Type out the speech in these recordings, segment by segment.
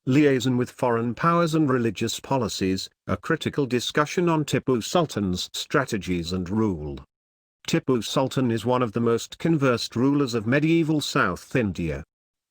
Liaison with Foreign Powers and Religious Policies, a critical discussion on Tipu Sultan's strategies and rule. Tipu Sultan is one of the most conversed rulers of medieval South India.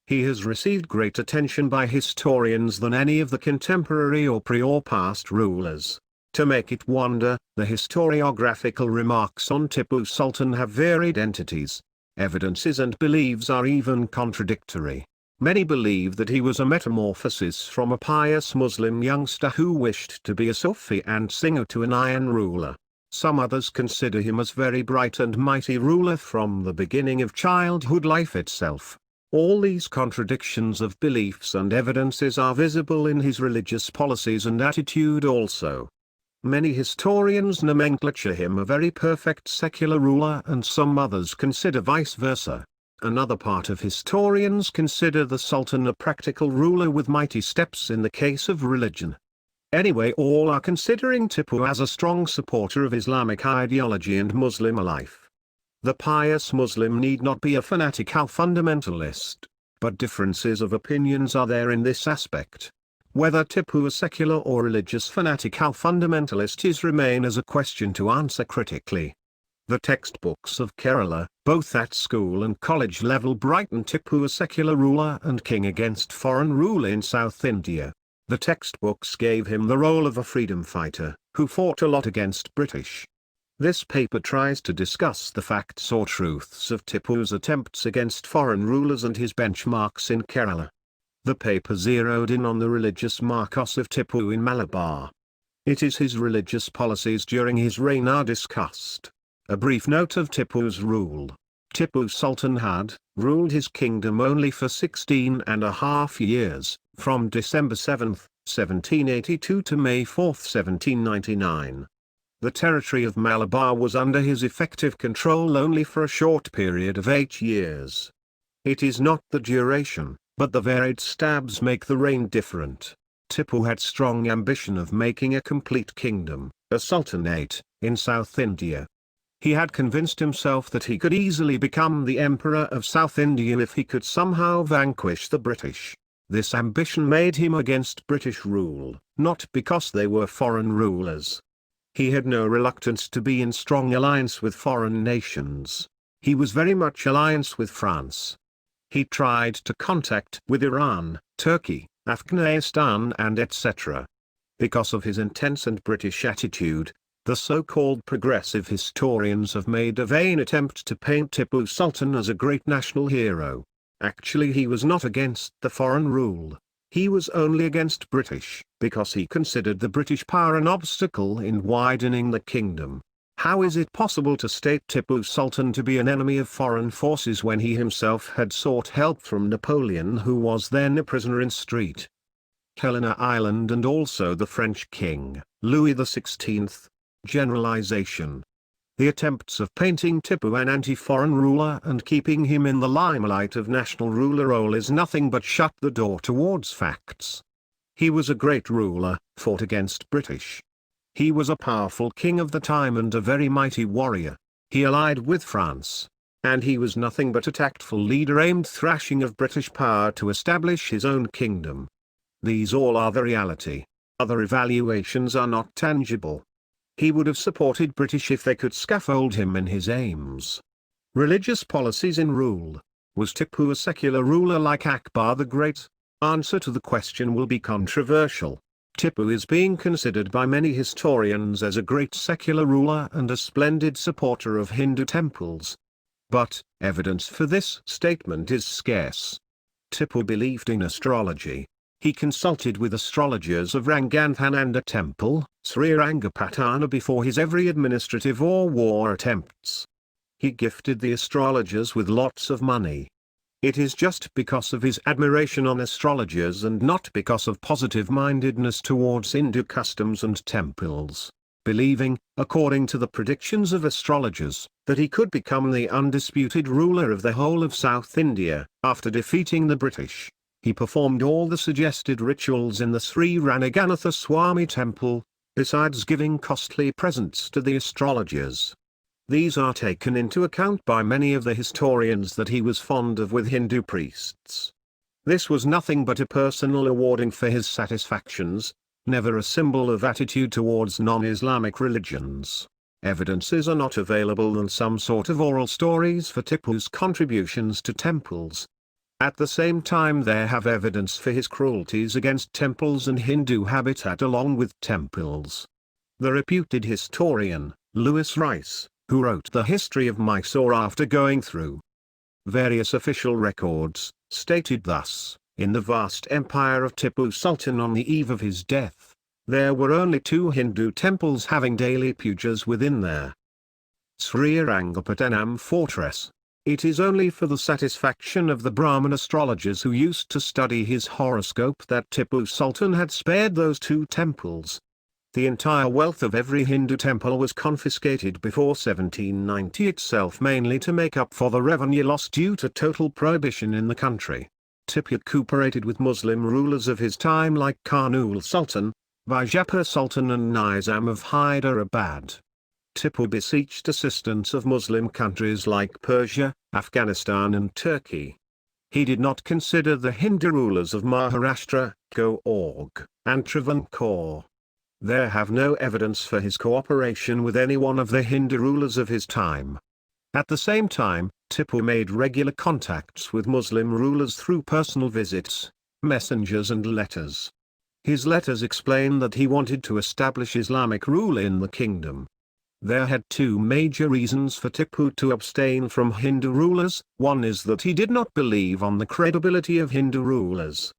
He has received great attention by historians than any of the contemporary or past rulers. To make it wonder, the historiographical remarks on Tipu Sultan have varied entities. Evidences and beliefs are even contradictory. Many believe that he was a metamorphosis from a pious Muslim youngster who wished to be a Sufi and singer to an iron ruler. Some others consider him as very bright and mighty ruler from the beginning of childhood life itself. All these contradictions of beliefs and evidences are visible in his religious policies and attitude also. Many historians nomenclature him a very perfect secular ruler and some others consider vice versa. Another part of historians consider the Sultan a practical ruler with mighty steps in the case of religion. Anyway, all are considering Tipu as a strong supporter of Islamic ideology and Muslim life. The pious Muslim need not be a fanatic or fundamentalist, but differences of opinions are there in this aspect. Whether Tipu a secular or religious fanatic or fundamentalist remain as a question to answer critically. The textbooks of Kerala, both at school and college level, brighten Tipu a secular ruler and king against foreign rule in South India. The textbooks gave him the role of a freedom fighter, who fought a lot against British. This paper tries to discuss the facts or truths of Tipu's attempts against foreign rulers and his benchmarks in Kerala. The paper zeroed in on the religious marcos of Tipu in Malabar. It is his religious policies during his reign are discussed. A brief note of Tipu's rule. Tipu Sultan had ruled his kingdom only for 16.5 years, from December 7, 1782 to May 4, 1799. The territory of Malabar was under his effective control only for a short period of 8 years. It is not the duration, but the varied stabs make the reign different. Tipu had strong ambition of making a complete kingdom, a sultanate, in South India. He had convinced himself that he could easily become the emperor of South India if he could somehow vanquish the British. This ambition made him against British rule, not because they were foreign rulers. He had no reluctance to be in strong alliance with foreign nations. He was very much alliance with France. He tried to contact with Iran, Turkey, Afghanistan and etc. Because of his intense and British attitude, the so-called progressive historians have made a vain attempt to paint Tipu Sultan as a great national hero. Actually, he was not against the foreign rule. He was only against British, because he considered the British power an obstacle in widening the kingdom. How is it possible to state Tipu Sultan to be an enemy of foreign forces when he himself had sought help from Napoleon, who was then a prisoner in St. Helena Island, and also the French king, Louis XVI? Generalization. The attempts of painting Tipu an anti-foreign ruler and keeping him in the limelight of national ruler role is nothing but shut the door towards facts. He was a great ruler, fought against British. He was a powerful king of the time and a very mighty warrior. He allied with France. And he was nothing but a tactful leader aimed thrashing of British power to establish his own kingdom. These all are the reality. Other evaluations are not tangible. He would have supported British if they could scaffold him in his aims. Religious policies in rule. Was Tipu a secular ruler like Akbar the Great? Answer to the question will be controversial. Tipu is being considered by many historians as a great secular ruler and a splendid supporter of Hindu temples. But, evidence for this statement is scarce. Tipu believed in astrology. He consulted with astrologers of Ranganthana temple, Srirangapatana, before his every administrative or war attempts. He gifted the astrologers with lots of money. It is just because of his admiration on astrologers and not because of positive-mindedness towards Hindu customs and temples, believing, according to the predictions of astrologers, that he could become the undisputed ruler of the whole of South India, after defeating the British. He performed all the suggested rituals in the Sri Ranganatha Swami temple, besides giving costly presents to the astrologers. These are taken into account by many of the historians that he was fond of with Hindu priests. This was nothing but a personal awarding for his satisfactions, never a symbol of attitude towards non-Islamic religions. Evidences are not available and some sort of oral stories for Tipu's contributions to temples. At the same time they have evidence for his cruelties against temples and Hindu habitat along with temples. The reputed historian, Lewis Rice, who wrote the history of Mysore after going through various official records, stated thus: in the vast empire of Tipu Sultan on the eve of his death, there were only 2 Hindu temples having daily pujas within their Srirangapattanam fortress. It is only for the satisfaction of the Brahmin astrologers who used to study his horoscope that Tipu Sultan had spared those 2 temples. The entire wealth of every Hindu temple was confiscated before 1790 itself, mainly to make up for the revenue loss due to total prohibition in the country. Tipu cooperated with Muslim rulers of his time like Tipu Sultan, Bijapur Sultan and Nizam of Hyderabad. Tipu beseeched assistance of Muslim countries like Persia, Afghanistan and Turkey. He did not consider the Hindu rulers of Maharashtra, Coorg, and Travancore. There have no evidence for his cooperation with any one of the Hindu rulers of his time. At the same time, Tipu made regular contacts with Muslim rulers through personal visits, messengers and letters. His letters explain that he wanted to establish Islamic rule in the kingdom. There had 2 major reasons for Tipu to abstain from Hindu rulers. One is that he did not believe on the credibility of Hindu rulers.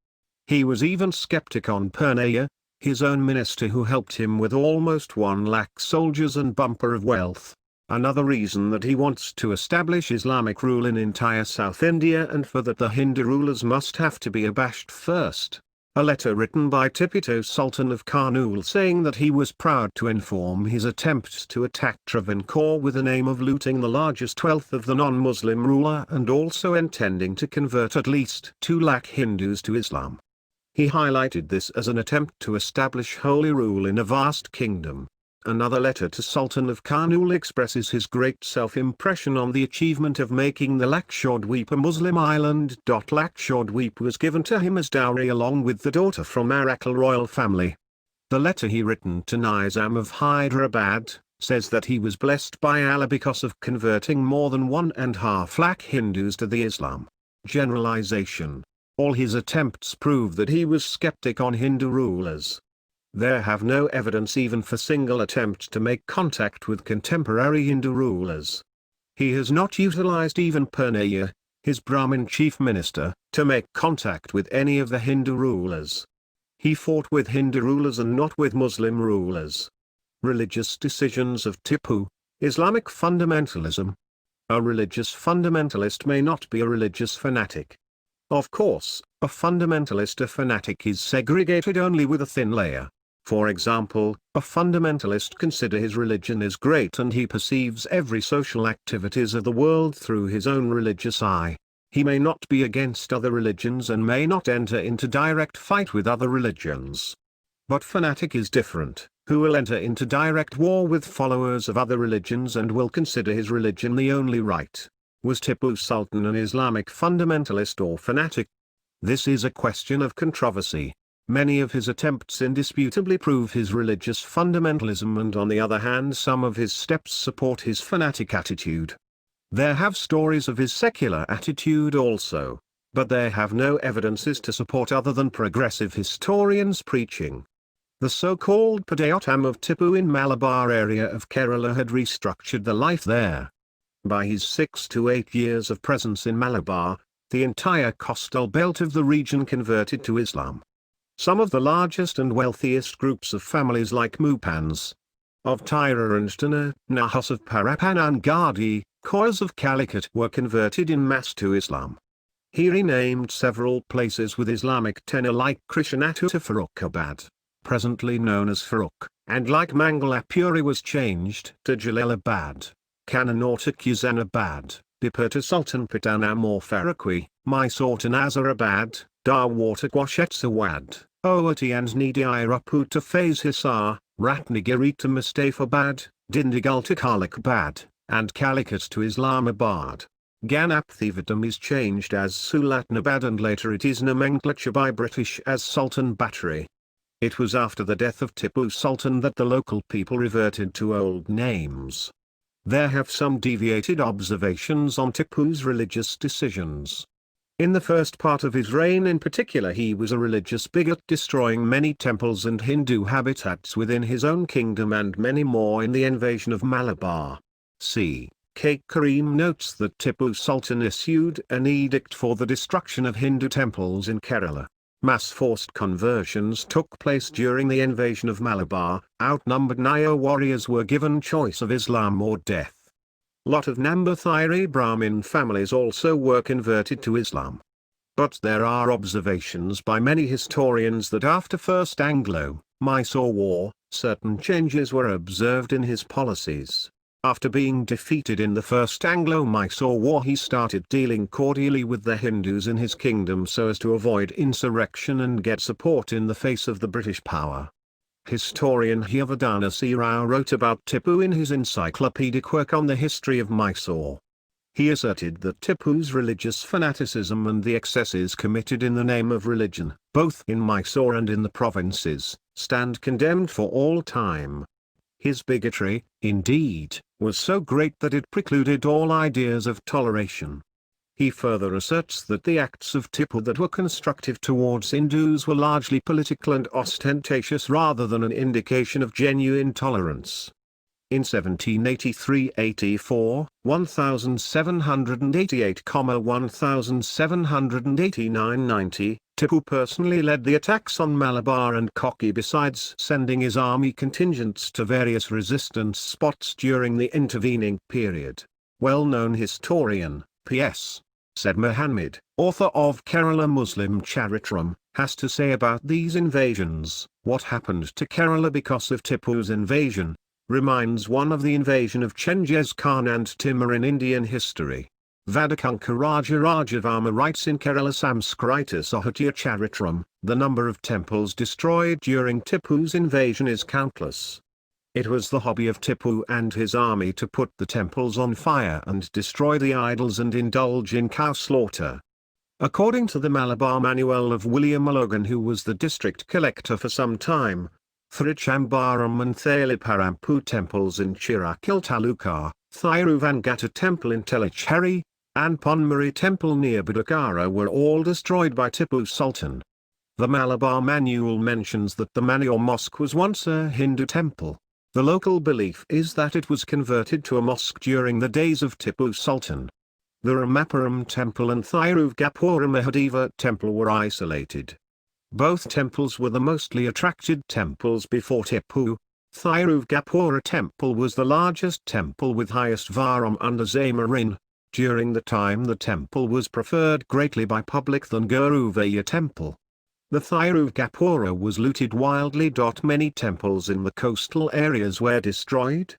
He was even skeptic on Purnaya, his own minister who helped him with almost 1 lakh soldiers and bumper of wealth. Another reason that he wants to establish Islamic rule in entire South India, and for that the Hindu rulers must have to be abashed first. A letter written by Tipu Sultan of Kurnool saying that he was proud to inform his attempts to attack Travancore with the aim of looting the largest wealth of the non-Muslim ruler and also intending to convert at least 2 lakh Hindus to Islam. He highlighted this as an attempt to establish holy rule in a vast kingdom. Another letter to Sultan of Kurnool expresses his great self-impression on the achievement of making the Lakshadweep a Muslim island. Lakshadweep was given to him as dowry along with the daughter from Arakkal royal family. The letter he written to Nizam of Hyderabad says that he was blessed by Allah because of converting more than 1.5 lakh Hindus to the Islam. Generalization. All his attempts prove that he was skeptic on Hindu rulers. There have no evidence even for single attempt to make contact with contemporary Hindu rulers. He has not utilized even Purnaya, his Brahmin chief minister, to make contact with any of the Hindu rulers. He fought with Hindu rulers and not with Muslim rulers. Religious decisions of Tipu. Islamic fundamentalism. A religious fundamentalist may not be a religious fanatic. Of course, a fundamentalist or fanatic is segregated only with a thin layer. For example, a fundamentalist considers his religion is great and he perceives every social activities of the world through his own religious eye. He may not be against other religions and may not enter into direct fight with other religions. But fanatic is different, who will enter into direct war with followers of other religions and will consider his religion the only right. Was Tipu Sultan an Islamic fundamentalist or fanatic? This is a question of controversy. Many of his attempts indisputably prove his religious fundamentalism, and on the other hand some of his steps support his fanatic attitude. There have stories of his secular attitude also, but they have no evidences to support other than progressive historians' preaching. The so-called Padayottam of Tipu in Malabar area of Kerala had restructured the life there. By his 6 to 8 years of presence in Malabar, the entire coastal belt of the region converted to Islam. Some of the largest and wealthiest groups of families like Mupans of Tyra and Tana, Nahas of Parapan and Gadi, Koyas of Calicut were converted in mass to Islam. He renamed several places with Islamic tenor like Krishnatu to Farrukhabad, presently known as Farrukh, and like Mangalapuri was changed to Jalalabad, Kannur to Khizanabad, Dipur to Sultanpattanam or Farrukhi, Mysore to Nazarabad, Darwar to Qushetsawad, Oati and Nidirapur to Faiz Hisar, Ratnagiri to Mustafabad, Dindigul to Kalikabad, and Calicut to Islamabad. Ganapthivatam is changed as Sulatnabad and later it is nomenclature by British as Sultan Battery. It was after the death of Tipu Sultan that the local people reverted to old names. There have some deviated observations on Tipu's religious decisions. In the first part of his reign in particular he was a religious bigot, destroying many temples and Hindu habitats within his own kingdom and many more in the invasion of Malabar. C. K. Karim notes that Tipu Sultan issued an edict for the destruction of Hindu temples in Kerala. Mass forced conversions took place during the invasion of Malabar. Outnumbered Nair warriors were given choice of Islam or death. Lot of Nambathiri Brahmin families also were converted to Islam. But there are observations by many historians that after First Anglo-Mysore War, certain changes were observed in his policies. After being defeated in the First Anglo-Mysore War he started dealing cordially with the Hindus in his kingdom so as to avoid insurrection and get support in the face of the British power. Historian Hyavardhana C. Rao wrote about Tipu in his encyclopedic work on the history of Mysore. He asserted that Tipu's religious fanaticism and the excesses committed in the name of religion, both in Mysore and in the provinces, stand condemned for all time. His bigotry, indeed, was so great that it precluded all ideas of toleration. He further asserts that the acts of Tipu that were constructive towards Hindus were largely political and ostentatious rather than an indication of genuine tolerance. In 1783-84, 1788-1789-90, Tipu personally led the attacks on Malabar and Kochi besides sending his army contingents to various resistance spots during the intervening period. Well-known historian, P.S. Said Muhammad, author of Kerala Muslim Charitram, has to say about these invasions. What happened to Kerala because of Tipu's invasion reminds one of the invasion of Chengiz Khan and Timur in Indian history. Vadakanka Raja Rajavarma writes in Kerala Samskrita Sahitya Charitram, the number of temples destroyed during Tipu's invasion is countless. It was the hobby of Tipu and his army to put the temples on fire and destroy the idols and indulge in cow slaughter. According to the Malabar Manual of William Logan, who was the district collector for some time, Thirichambaram and Thaliparampu temples in Chirakil Taluka, Thiruvangata temple in Tellicherry, and Ponmari temple near Bidakara were all destroyed by Tipu Sultan. The Malabar Manual mentions that the Manior Mosque was once a Hindu temple. The local belief is that it was converted to a mosque during the days of Tipu Sultan. The Ramapuram temple and Thiruvgapura Mahadeva temple were isolated. Both temples were the mostly attracted temples before Tipu. Thiruvgapura temple was the largest temple with highest varam under Zamarin. During the time the temple was preferred greatly by public than Guruvaya temple. The Thiruvgapura was looted wildly. Many temples in the coastal areas were destroyed.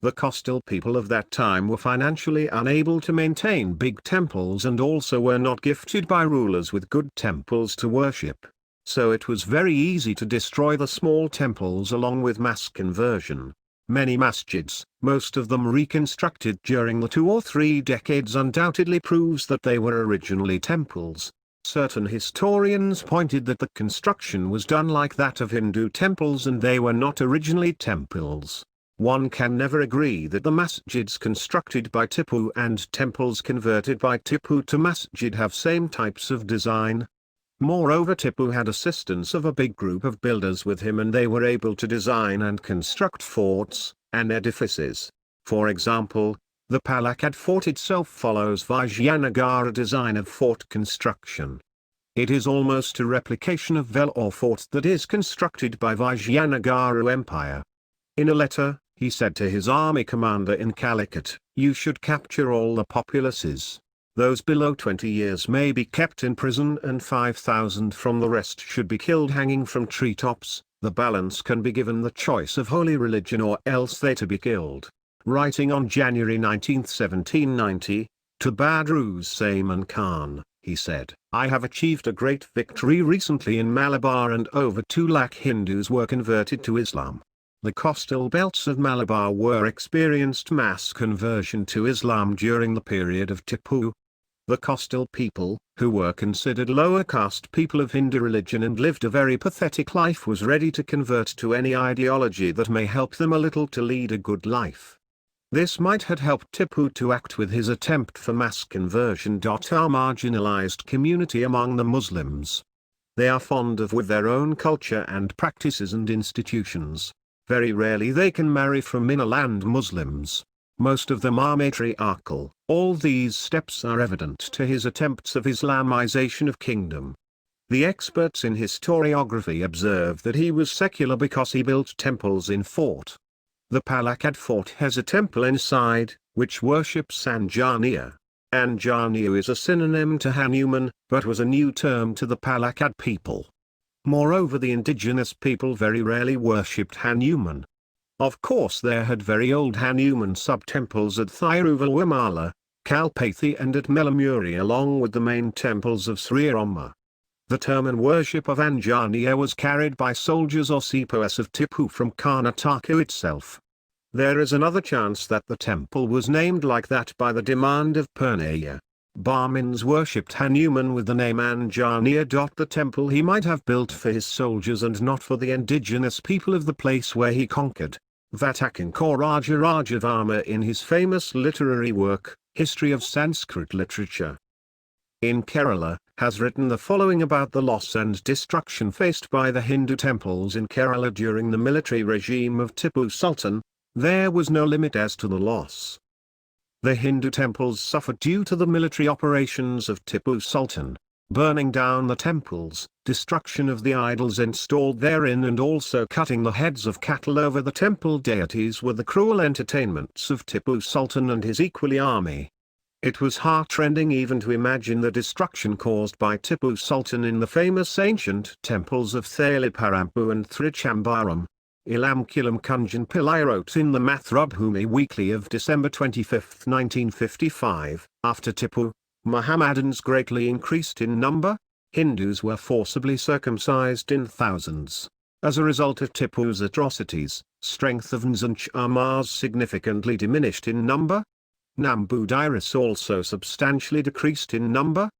The coastal people of that time were financially unable to maintain big temples and also were not gifted by rulers with good temples to worship. So it was very easy to destroy the small temples along with mass conversion. Many masjids, most of them reconstructed during the 2 or 3 decades, undoubtedly proves that they were originally temples. Certain historians pointed that the construction was done like that of Hindu temples and they were not originally temples. One can never agree that the masjids constructed by Tipu and temples converted by Tipu to masjid have same types of design. Moreover, Tipu had assistance of a big group of builders with him and they were able to design and construct forts and edifices. For example, the Palakkad fort itself follows Vijayanagara design of fort construction. It is almost a replication of Vellore fort that is constructed by Vijayanagara Empire. In a letter, he said to his army commander in Calicut, "You should capture all the populaces. Those below 20 years may be kept in prison and 5,000 from the rest should be killed hanging from treetops. The balance can be given the choice of holy religion or else they to be killed." Writing on January 19, 1790, to Badruz Zaman Khan, he said, "I have achieved a great victory recently in Malabar and over 2 lakh Hindus were converted to Islam. The coastal belts of Malabar were experienced mass conversion to Islam during the period of Tipu. The coastal people, who were considered lower caste people of Hindu religion and lived a very pathetic life, was ready to convert to any ideology that may help them a little to lead a good life. This might have helped Tipu to act with his attempt for mass conversion. Our marginalized community among the Muslims. They are fond of with their own culture and practices and institutions. Very rarely they can marry from inner-land Muslims. Most of them are matriarchal. All these steps are evident to his attempts of Islamization of kingdom. The experts in historiography observe that he was secular because he built temples in fort. The Palakkad fort has a temple inside, which worships Anjaneya. Anjaneya is a synonym to Hanuman, but was a new term to the Palakkad people. Moreover, the indigenous people very rarely worshipped Hanuman. Of course, there had very old Hanuman sub-temples at Thiruvallumala, Kalpathi and at Melamuri, along with the main temples of Srirama. The term and worship of Anjaneya was carried by soldiers or sepoys of Tipu from Karnataka itself. There is another chance that the temple was named like that by the demand of Purnaya. Brahmins worshipped Hanuman with the name Anjaneya. The temple he might have built for his soldiers and not for the indigenous people of the place where he conquered. Vatakankur Raja Rajavarma, in his famous literary work, History of Sanskrit Literature in Kerala, has written the following about the loss and destruction faced by the Hindu temples in Kerala during the military regime of Tipu Sultan. There was no limit as to the loss. The Hindu temples suffered due to the military operations of Tipu Sultan, burning down the temples, destruction of the idols installed therein, and also cutting the heads of cattle over the temple deities were the cruel entertainments of Tipu Sultan and his equally army. It was heart-rending even to imagine the destruction caused by Tipu Sultan in the famous ancient temples of Thaliparampu and Trichambaram. Ilamkulam Kunjan Pillai wrote in the Mathrubhumi Weekly of December 25, 1955, after Tipu, Mohammedans greatly increased in number. Hindus were forcibly circumcised in thousands. As a result of Tipu's atrocities, strength of Nzanchamas significantly diminished in number. Nambudairis also substantially decreased in number.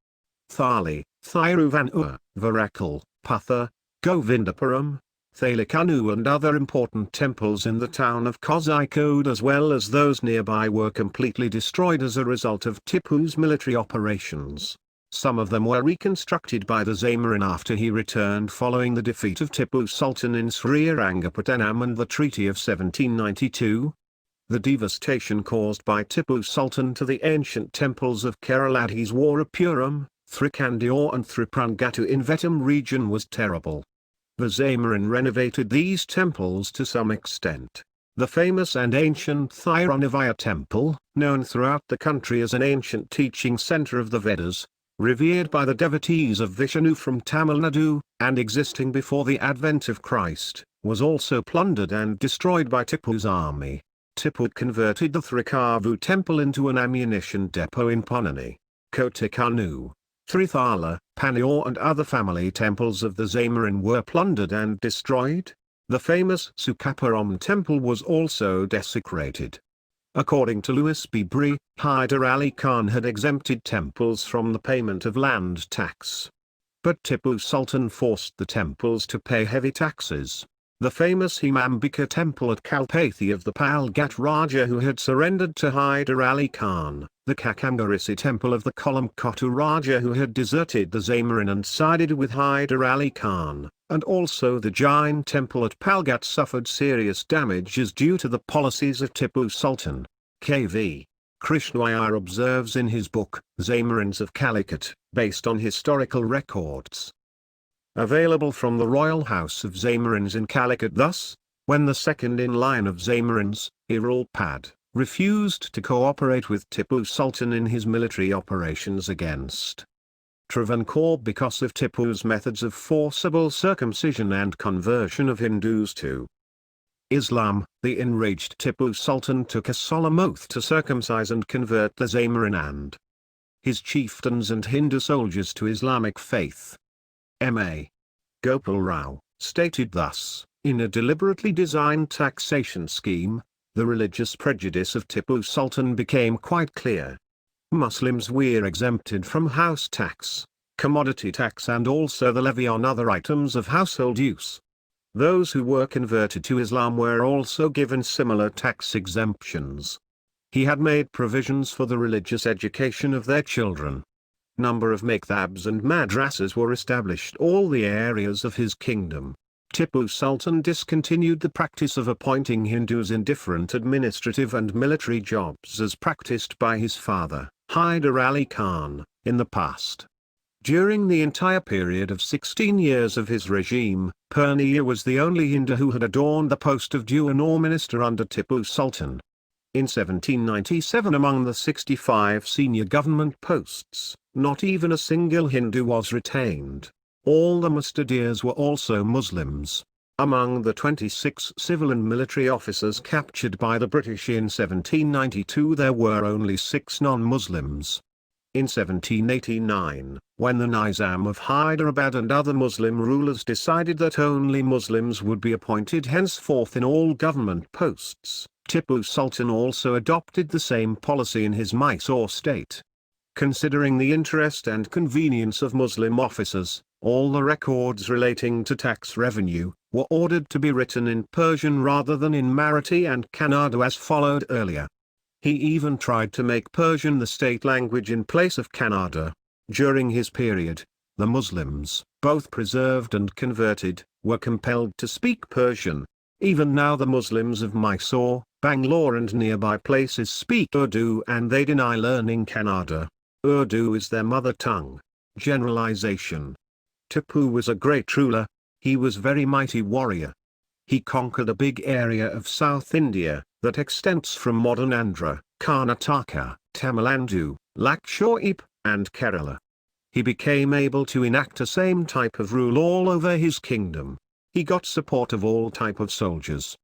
Thali, Thiruvanur, Varakal, Patha, Govindapuram, Thalikanu and other important temples in the town of Kozhikode as well as those nearby were completely destroyed as a result of Tipu's military operations. Some of them were reconstructed by the Zamarin after he returned following the defeat of Tipu Sultan in Srirangapattanam and the Treaty of 1792. The devastation caused by Tipu Sultan to the ancient temples of Kerala, his Warapuram, Thrikandior and Thripurangatu in Vettam region was terrible. The Zamarin renovated these temples to some extent. The famous and ancient Thirunavaya temple, known throughout the country as an ancient teaching center of the Vedas, revered by the devotees of Vishnu from Tamil Nadu, and existing before the advent of Christ, was also plundered and destroyed by Tipu's army. Tipu converted the Thrikavu temple into an ammunition depot in Ponani, Kotikanu. Trithala, Panior and other family temples of the Zamarin were plundered and destroyed. The famous Sukaparam temple was also desecrated. According to Louis B. Brie, Hyder Ali Khan had exempted temples from the payment of land tax. But Tipu Sultan forced the temples to pay heavy taxes. The famous Himambika temple at Kalpathi of the Palghat Raja who had surrendered to Hyder Ali Khan, the Kakamgarisi temple of the Kolamkottu Raja who had deserted the Zamarin and sided with Hyder Ali Khan, and also the Jain temple at Palghat suffered serious damages due to the policies of Tipu Sultan. K.V. Krishnaiyer observes in his book, Zamarins of Calicut, based on historical records available from the royal house of Zamarins in Calicut. Thus, when the second in line of Zamarins, Irulpad, refused to cooperate with Tipu Sultan in his military operations against Travancore because of Tipu's methods of forcible circumcision and conversion of Hindus to Islam, the enraged Tipu Sultan took a solemn oath to circumcise and convert the Zamarin and his chieftains and Hindu soldiers to Islamic faith. M.A. Gopal Rao, stated thus, In a deliberately designed taxation scheme, the religious prejudice of Tipu Sultan became quite clear. Muslims were exempted from house tax, commodity tax and also the levy on other items of household use. Those who were converted to Islam were also given similar tax exemptions. He had made provisions for the religious education of their children. Number of maktabs and madrasas were established all the areas of his kingdom. Tipu Sultan discontinued the practice of appointing Hindus in different administrative and military jobs as practiced by his father, Hyder Ali Khan, in the past. During the entire period of 16 years of his regime, Purnia was the only Hindu who had adorned the post of Diwan or minister under Tipu Sultan. In 1797, among the 65 senior government posts, not even a single Hindu was retained. All the mustadirs were also Muslims. Among the 26 civil and military officers captured by the British in 1792, there were only 6 non-Muslims. In 1789, when the Nizam of Hyderabad and other Muslim rulers decided that only Muslims would be appointed henceforth in all government posts, Tipu Sultan also adopted the same policy in his Mysore state. Considering the interest and convenience of Muslim officers, all the records relating to tax revenue were ordered to be written in Persian rather than in Marathi and Kannada as followed earlier. He even tried to make Persian the state language in place of Kannada. During his period, the Muslims, both preserved and converted, were compelled to speak Persian. Even now the Muslims of Mysore, Bangalore and nearby places speak Urdu and they deny learning Kannada. Urdu is their mother tongue. Generalization. Tipu was a great ruler. He was very mighty warrior. He conquered a big area of South India, that extends from modern Andhra, Karnataka, Tamil Nadu, Lakshadweep, and Kerala. He became able to enact the same type of rule all over his kingdom. He got support of all type of soldiers.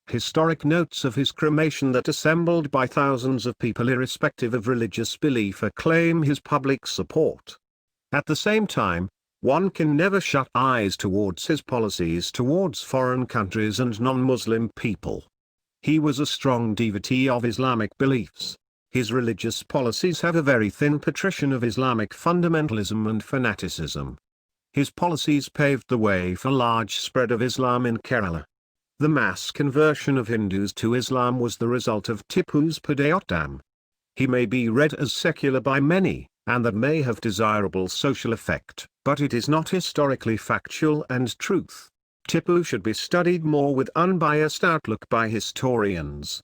Historic notes of his cremation that assembled by thousands of people irrespective of religious belief acclaim his public support. At the same time, one can never shut eyes towards his policies towards foreign countries and non-Muslim people. He was a strong devotee of Islamic beliefs. His religious policies have a very thin patrician of Islamic fundamentalism and fanaticism. His policies paved the way for large spread of Islam in Kerala. The mass conversion of Hindus to Islam was the result of Tipu's Padayottam. He may be read as secular by many, and that may have desirable social effect, but it is not historically factual and truth. Tipu should be studied more with unbiased outlook by historians.